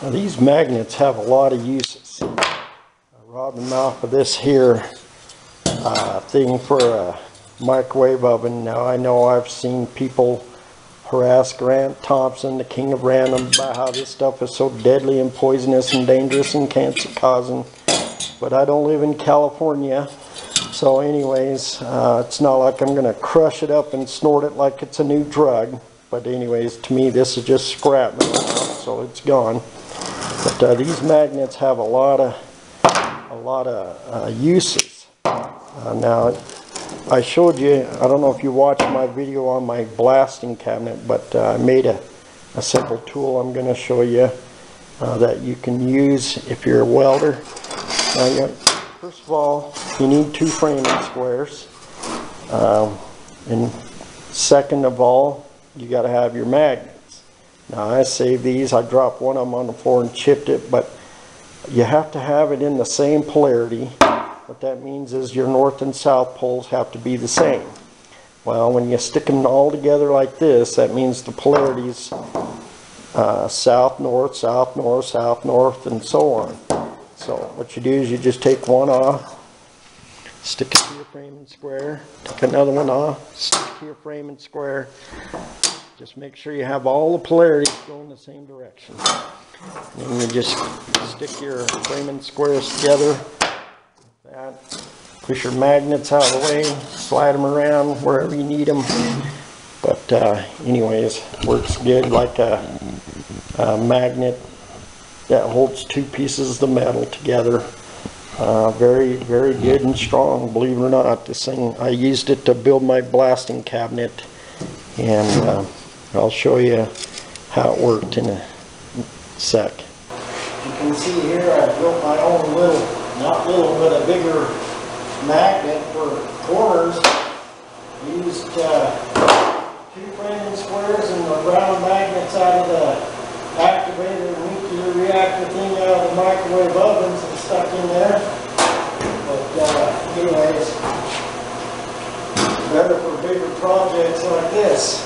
Now, these magnets have a lot of uses. I robbed them off of this here thing for a microwave oven. Now I know I've seen people harass Grant Thompson, the king of random, about how this stuff is so deadly and poisonous and dangerous and cancer causing, but I don't live in California, so anyways, it's not like I'm gonna crush it up and snort it like it's a new drug. But anyways, to me this is just scrap metal now, so it's gone. But these magnets have a lot of uses. Now I showed you, I don't know if you watched my video on my blasting cabinet, but I made a simple tool I'm going to show you that you can use if you're a welder. Now, first of all, you need 2 framing squares, and second of all, you got to have your magnets. Now I saved these, I dropped one of them on the floor and chipped it, but you have to have it in the same polarity. What that means is your north and south poles have to be the same. Well, when you stick them all together like this, that means the polarities south, north, south, north, south, north, and so on. So what you do is you just take one off, stick it to your framing square, take another one off, stick it to your framing square. Just make sure you have all the polarities going the same direction. And then you just stick your framing squares together. Push your magnets out of the way, slide them around wherever you need them. But anyways, works good like a magnet that holds 2 pieces of metal together. Very, very good and strong, believe it or not. This thing, I used it to build my blasting cabinet, and I'll show you how it worked in a sec. You can see here I built my own little, not little, but a bigger magnet for corners. Used 2 framing squares and the round magnets out of the activator nuclear reactor thing out of the microwave ovens and stuck in there. But anyways, better for bigger projects like this.